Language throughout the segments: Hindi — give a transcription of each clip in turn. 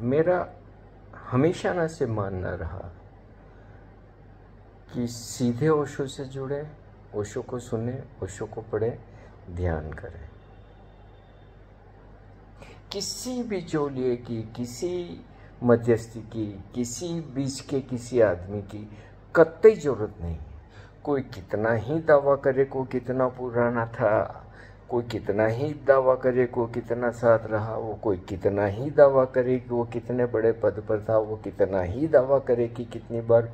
मेरा हमेशा ना से मानना रहा कि सीधे ओशो से जुड़े, ओशो को सुने, ओशो को पढ़े, ध्यान करें। किसी भी चोलिए की, किसी मध्यस्थी की, किसी बीच के किसी आदमी की कतई जरूरत नहीं। कोई कितना ही दावा करे को कितना पुराना था, कोई कितना ही दावा करे को कितना साथ रहा, वो कोई कितना ही दावा करे कि वो कितने बड़े पद पर था, वो कितना ही दावा करे कि कितनी बार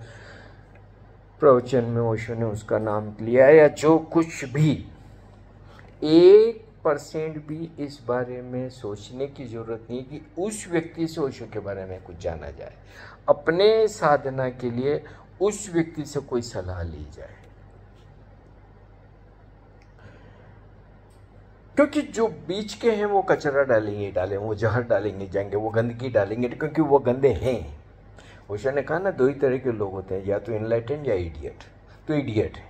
प्रवचन में ओशो ने उसका नाम लिया, या जो कुछ भी, 1% भी इस बारे में सोचने की जरूरत नहीं कि उस व्यक्ति से ओशो के बारे में कुछ जाना जाए, अपने साधना के लिए उस व्यक्ति से कोई सलाह ली जाए। क्योंकि जो बीच के हैं वो कचरा डालेंगे, वो जहर डालेंगे जाएंगे, वो गंदगी डालेंगे, क्योंकि वो गंदे हैं। ओशो ने कहा ना, 2 ही तरह के लोग होते हैं, या तो इनलाइटेंड या इडियट। तो इडियट है।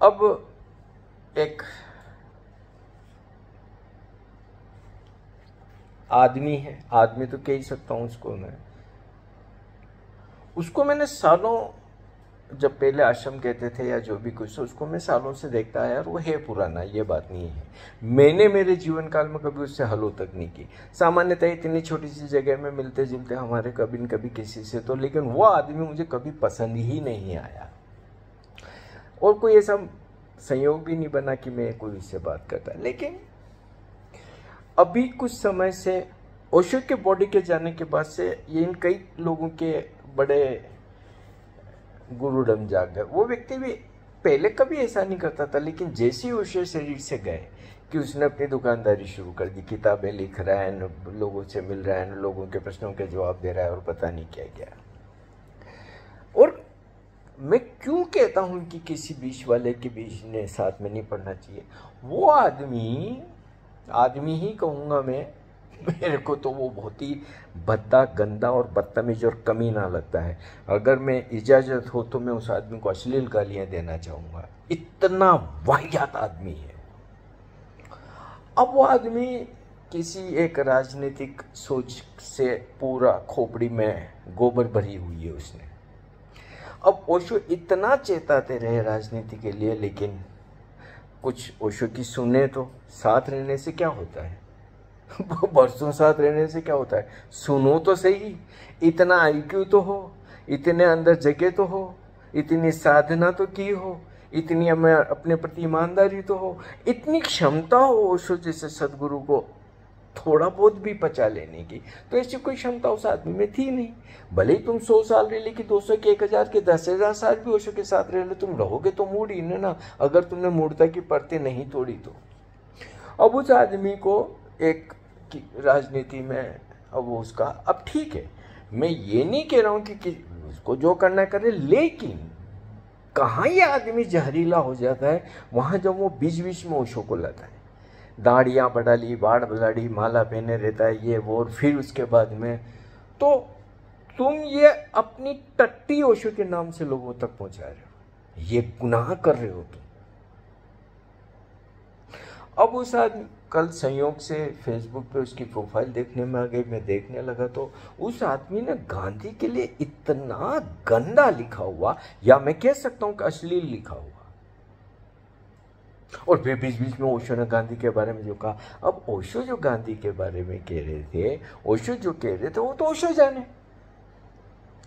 अब एक आदमी है, आदमी तो कह ही सकता हूं उसको मैंने सालों, जब पहले आश्रम कहते थे या जो भी कुछ, उसको मैं सालों से देखता है, यार वो है पुराना, ये बात नहीं है। मैंने मेरे जीवन काल में कभी उससे हलो तक नहीं की। सामान्यतः इतनी छोटी सी जगह में मिलते जुलते हमारे कभी न कभी किसी से, तो लेकिन वो आदमी मुझे कभी पसंद ही नहीं आया, और कोई ऐसा संयोग भी नहीं बना कि मैं कोई उससे बात करता। लेकिन अभी कुछ समय से ओशो के बॉडी के जाने के बाद से ये इन कई लोगों के बड़े गुरुडम जाग गए। वो व्यक्ति भी पहले कभी ऐसा नहीं करता था, लेकिन जैसे ही ओशो शरीर से गए कि उसने अपनी दुकानदारी शुरू कर दी, किताबें लिख रहा है, लोगों से मिल रहा है, लोगों के प्रश्नों के जवाब दे रहा है, और पता नहीं क्या क्या। और मैं क्यों कहता हूं कि किसी बीच वाले के बीच ने साथ में नहीं पढ़ना चाहिए, वो आदमी ही कहूंगा मैं, मेरे को तो वो बहुत ही भद्दा, गंदा और बदतमीज और कमीना लगता है। अगर मैं इजाजत हो तो मैं उस आदमी को अश्लील गालियां देना चाहूंगा, इतना वाहियात आदमी है। अब वो आदमी किसी एक राजनीतिक सोच से पूरा खोपड़ी में गोबर भरी हुई है उसने। अब ओशो इतना चेताते रहे राजनीति के लिए, लेकिन कुछ ओशो की सुने तो, साथ रहने से क्या होता है, बरसों साथ रहने से क्या होता है, सुनो तो सही। इतना आईक्यू तो हो, इतने अंदर जगह तो हो, इतनी साधना तो की हो, इतनी अपने प्रति ईमानदारी तो हो, इतनी क्षमता हो ओशो जैसे सदगुरु को थोड़ा बहुत भी पचा लेने की। तो ऐसी कोई क्षमता उस आदमी में थी नहीं। भले ही तुम 100 साल रह ले, कि 200 के 1000 के 10,000 साल भी ओशो के साथ रह ले, तुम रहोगे तो मूड ही ना, अगर तुमने मूर्ता की परतें नहीं तोड़ी तो। अब उस आदमी को एक राजनीति में, अब वो उसका, अब ठीक है, मैं ये नहीं कह रहा हूं कि उसको जो करना करे, लेकिन कहाँ ये आदमी जहरीला हो जाता है वहां जब वो बीच बीच में ओशो को लाता है, दाढ़ियाँ बढ़ा ली, बाढ़ बढ़ाड़ी, माला पहने रहता है, ये वो, और फिर उसके बाद में तो तुम ये अपनी टट्टी ओशो के नाम से लोगों तक पहुंचा रहे हो, ये गुनाह कर रहे हो तुम। अब उस आदमी, कल संयोग से फेसबुक पे उसकी प्रोफाइल देखने में आ गई, मैं देखने लगा तो उस आदमी ने गांधी के लिए इतना गंदा लिखा हुआ, या मैं कह सकता हूं कि अश्लील लिखा हुआ, और फिर बीच बीच में ओशो ने गांधी के बारे में जो कहा। अब ओशो जो गांधी के बारे में कह रहे थे, ओशो जो कह रहे थे, वो तो ओशो जाने,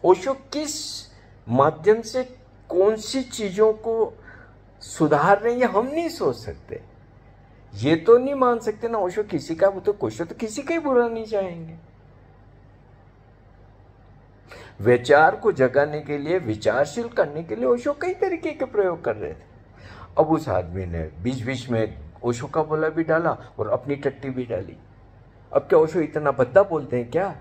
ओशो किस माध्यम से कौन सी चीजों को सुधार रहे हैं, ये हम नहीं सोच सकते, ये तो नहीं मान सकते ना ओशो किसी का, वो तो ओशो तो किसी का ही बुरा नहीं चाहेंगे। विचार को जगाने के लिए, विचारशील करने के लिए ओशो कई तरीके के प्रयोग कर रहे थे। अब उस आदमी ने बीच बीच में ओशो का बोला भी डाला और अपनी टट्टी भी डाली। अब क्या ओशो इतना भद्दा बोलते हैं क्या?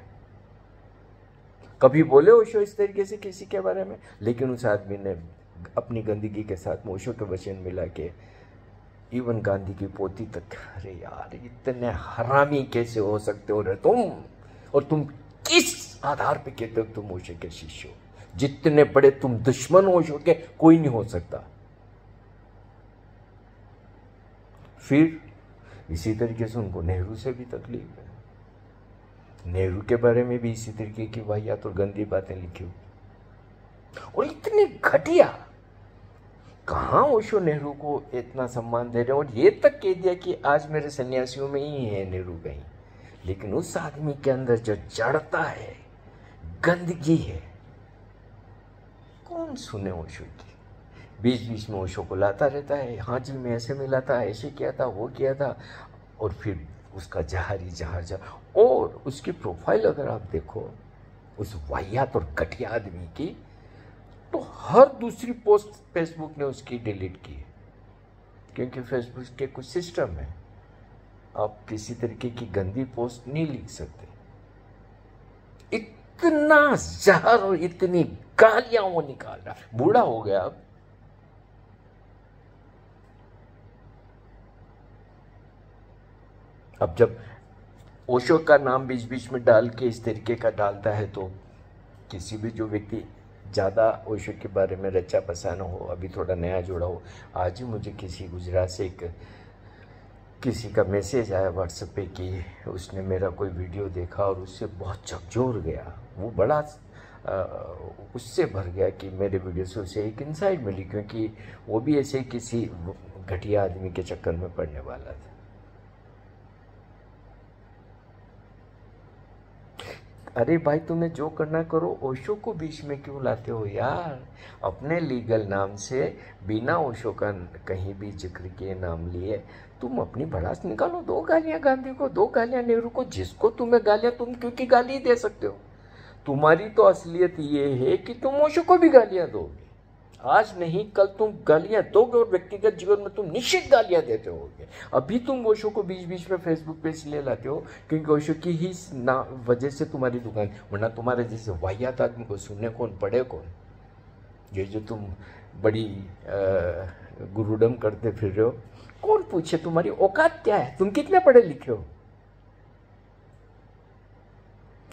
कभी बोले ओशो इस तरीके से किसी के बारे में? लेकिन उस आदमी ने अपनी गंदगी के साथ ओशो के वचन मिला के इवन गांधी की पोती तक, अरे यार इतने हरामी कैसे हो सकते हो रे तुम, और तुम किस आधार पे कहते हो तुम ओशो के शिष्य हो? जितने बड़े तुम दुश्मन ओशो के कोई नहीं हो सकता। फिर इसी तरीके से उनको नेहरू से भी तकलीफ है। नेहरू के बारे में भी इसी तरीके की वाहियात और गंदी बातें लिखी हुई, और इतनी घटिया। कहाँ ओशो नेहरू को इतना सम्मान दे रहे हैं, और ये तक कह दिया कि आज मेरे सन्यासियों में ही है नेहरू कहीं। लेकिन उस आदमी के अंदर जो जड़ता है, गंदगी है, कौन सुने ओशो की। बीच बीच में ओशो को लाता रहता है, हाँ जी मैं ऐसे मिला था, ऐसे किया था, वो किया था, और फिर उसका जहारी जहार। और उसकी प्रोफाइल अगर आप देखो उस वाहियात और घटिया आदमी की, तो हर दूसरी पोस्ट फेसबुक ने उसकी डिलीट की है, क्योंकि फेसबुक के कुछ सिस्टम है, आप किसी तरीके की गंदी पोस्ट नहीं लिख सकते। इतना जहर और इतनी गालियां वो निकाल रहा है। बूढ़ा हो गया अब जब ओशो का नाम बीच बीच में डाल के इस तरीके का डालता है, तो किसी भी जो व्यक्ति ज़्यादा ओशो के बारे में रचा बसाना हो, अभी थोड़ा नया जुड़ा हो। आज ही मुझे किसी गुजरात से किसी का मैसेज आया व्हाट्सएप पे कि उसने मेरा कोई वीडियो देखा और उससे बहुत झकझोर गया। वो बड़ा उससे भर गया कि मेरे वीडियो से उसे एक इंसाइट मिली, क्योंकि वो भी ऐसे किसी घटिया आदमी के चक्कर में पड़ने वाला था। अरे भाई तुम्हें जो करना करो, ओशो को बीच में क्यों लाते हो यार। अपने लीगल नाम से बिना ओशो का कहीं भी जिक्र किए नाम लिए तुम अपनी भड़ास निकालो। दो गालियां गांधी को, दो गालियां नेहरू को, जिसको तुम्हें गालियां, तुम क्योंकि गाली दे सकते हो। तुम्हारी तो असलियत ये है कि तुम ओशो को भी गालियां दोगे। आज नहीं कल तुम गालियां दोगे, और व्यक्तिगत जीवन में तुम निश्चित गालियां देते होगे। अभी तुम ओशो को बीच बीच में फेसबुक पे इसलिए लाते हो क्योंकि ओशो की ही वजह से तुम्हारी दुकान, वरना तुम्हारे जैसे वाहियात आदमी को सुनने कौन, पढ़े कौन। ये जो तुम बड़ी गुरुडम करते फिर रहे हो, कौन पूछे तुम्हारी औकात क्या है, तुम कितने पढ़े लिखे हो।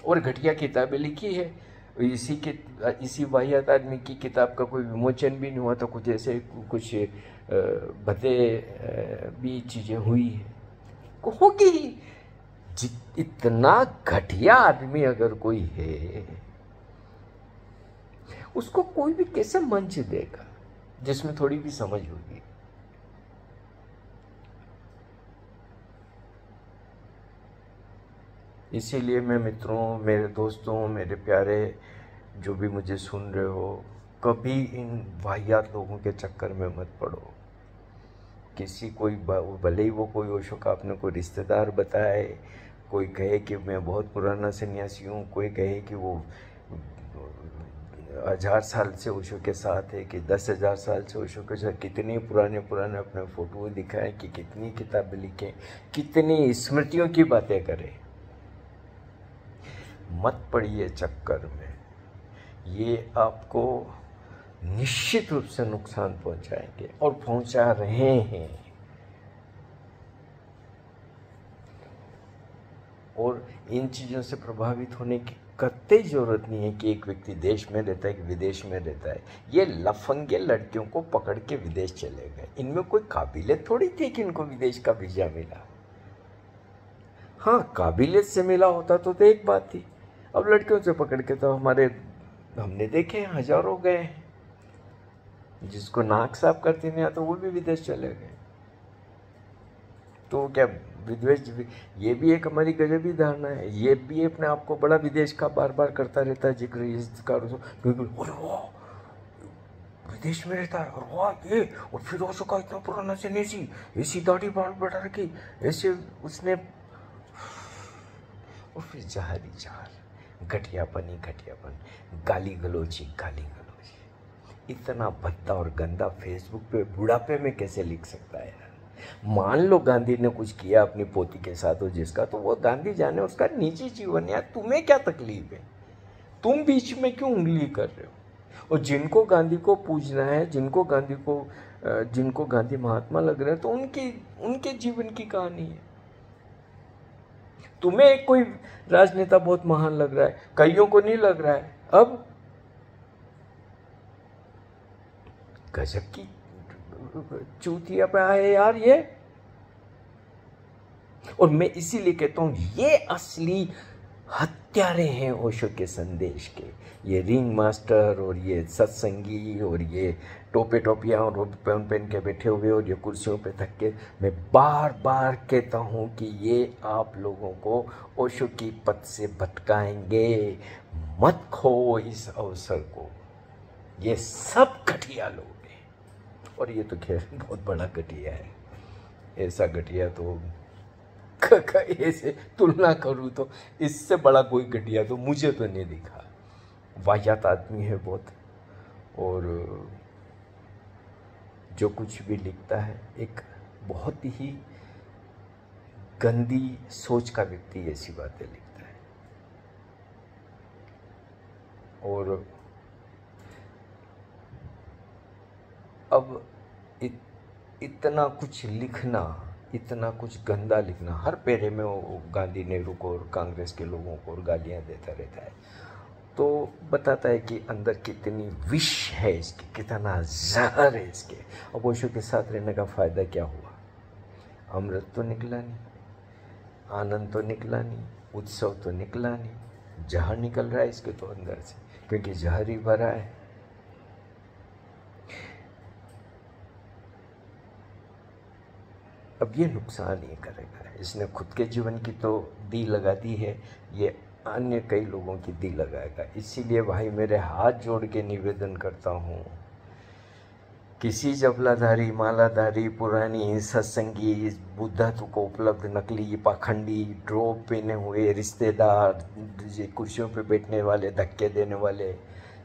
और घटिया किताबें लिखी है। इसी वाहियात आदमी की किताब का कोई विमोचन भी नहीं हुआ था, कुछ ऐसे कुछ भद्दे भी चीज़ें हुई है, होगी। इतना घटिया आदमी अगर कोई है, उसको कोई भी कैसे मंच देगा जिसमें थोड़ी भी समझ होगी। इसीलिए मैं मित्रों, मेरे दोस्तों, मेरे प्यारे जो भी मुझे सुन रहे हो, कभी इन वाहियात लोगों के चक्कर में मत पड़ो। किसी कोई भले ही वो कोई ओशो का अपने कोई रिश्तेदार बताए, कोई कहे कि मैं बहुत पुराना सन्यासी हूँ, कोई कहे कि वो 1000 साल से ओशो के साथ है, कि 10,000 साल से ओशो के साथ, कितनी पुराने पुराने अपने फोटो दिखाएं, कि कितनी किताबें लिखें, कितनी स्मृतियों की बातें करें। मत पड़िए चक्कर में, ये आपको निश्चित रूप से नुकसान पहुंचाएंगे और पहुंचा रहे हैं। और इन चीज़ों से प्रभावित होने की कतई जरूरत नहीं है कि एक व्यक्ति देश में रहता है कि विदेश में रहता है। ये लफंगे लड़कियों को पकड़ के विदेश चले गए, इनमें कोई काबिलियत थोड़ी थी कि इनको विदेश का वीजा मिला। हाँ, काबिलियत से मिला होता तो एक बात थी। अब लड़कियों से पकड़ के तो हमने देखे हजारों गए हैं। जिसको नाक साफ करते नहीं आता वो भी विदेश चले गए। तो क्या विदेश, ये भी एक हमारी गजबी धारणा है। ये भी अपने आप को बड़ा विदेश का बार बार करता रहता है जिक्र, क्योंकि विदेश में रहता है, और वाह ये, और फिर ओशो का इतना पुराना सन्यासी, ऐसी दाढ़ी बाल बढ़ा रखी, ऐसे उसने, और फिर जहारी जहार, घटियापन ही घटियापन, गाली गलोची गाली गलोची। इतना भद्दा और गंदा फेसबुक पे बुढ़ापे में कैसे लिख सकता है यार। मान लो गांधी ने कुछ किया अपनी पोती के साथ हो जिसका, तो वो गांधी जाने, उसका निजी जीवन। यार तुम्हें क्या तकलीफ है, तुम बीच में क्यों उंगली कर रहे हो। और जिनको गांधी को पूजना है, जिनको गांधी महात्मा लग रहे हैं, तो उनके जीवन की कहानी है। तुम्हें कोई राजनेता बहुत महान लग रहा है, कईयों को नहीं लग रहा है। अब गजब की चूतिया पे आए यार ये। और मैं इसीलिए कहता हूं, ये असली हत्यारे हैं ओशो के संदेश के। ये रिंग मास्टर और ये सत्संगी और ये टोपे टोपियाँ और पहन पहन के बैठे हुए और ये कुर्सियों पे थक के, मैं बार बार कहता हूँ कि ये आप लोगों को ओशो की पथ से भटकाएंगे। मत खो इस अवसर को। ये सब घटिया लोग हैं, और ये तो खैर बहुत बड़ा घटिया है। ऐसा घटिया तो ऐसे तुलना करूँ तो इससे बड़ा कोई घटिया तो मुझे तो नहीं दिखा। वाहियात आदमी है बहुत, और जो कुछ भी लिखता है एक बहुत ही गंदी सोच का व्यक्ति ऐसी बातें लिखता है। और अब इतना कुछ लिखना, इतना कुछ गंदा लिखना, हर पेरे में वो गांधी नेहरू को और कांग्रेस के लोगों को और गालियाँ देता रहता है, तो बताता है कि अंदर कितनी विष है इसके, कितना जहर है इसके। अब ओशो के साथ रहने का फ़ायदा क्या हुआ? अमृत तो निकला नहीं, आनंद तो निकला नहीं, उत्सव तो निकला नहीं, जहर निकल रहा है इसके तो अंदर से, क्योंकि जहर ही भरा है। अब ये नुकसान ही करेगा। इसने खुद के जीवन की तो दी लगा दी है, ये अन्य कई लोगों की दी लगाएगा। इसीलिए भाई मेरे हाथ जोड़ के निवेदन करता हूँ, किसी जबलाधारी, मालाधारी, पुरानी सत्संगी, बुद्धत्व को उपलब्ध नकली, पाखंडी, ड्रोप पहने हुए रिश्तेदार, कुर्सियों पे बैठने वाले, धक्के देने वाले,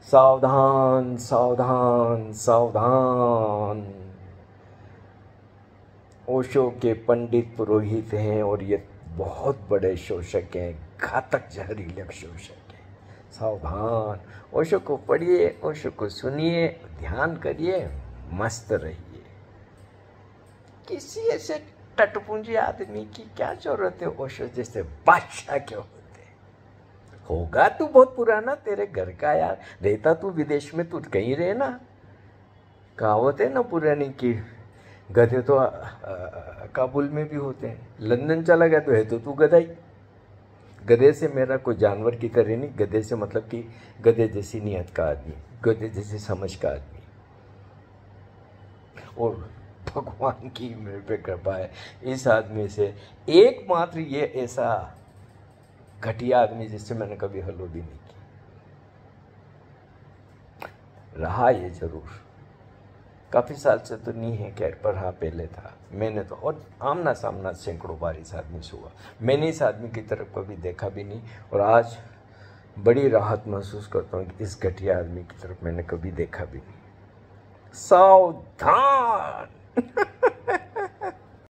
सावधान सावधान सावधान। ओशो के पंडित पुरोहित हैं और ये बहुत बड़े शोषक हैं, घातक जहरीले शोषक हैं। सावधान। ओशो को पढ़िए, ओशो को सुनिए, ध्यान करिए, मस्त रहिए। किसी ऐसे टटपुंजी आदमी की क्या जरूरत है ओशो जैसे बादशाह के होते? होगा तू बहुत पुराना, तेरे घर का यार, रहता तू विदेश में, तू कहीं रहना। कहावत है ना पुरानी की, गधे तो काबुल में भी होते हैं, लंदन चला गया तो है तो तू गधा ही। गधे से मेरा कोई जानवर की तरह नहीं, गधे से मतलब कि गधे जैसी नियत का आदमी, गधे जैसी समझ का आदमी। और भगवान की मेरे पे कृपा है, इस आदमी से एकमात्र ये ऐसा घटिया आदमी जिससे मैंने कभी हलो भी नहीं की रहा। ये जरूर काफ़ी साल से तो नहीं है खैर, पर हाँ पहले था। मैंने तो और आमना सामना सैकड़ों बार इस आदमी से हुआ, मैंने इस आदमी की तरफ कभी देखा भी नहीं, और आज बड़ी राहत महसूस करता हूँ कि इस घटिया आदमी की तरफ मैंने कभी देखा भी नहीं। सावधान।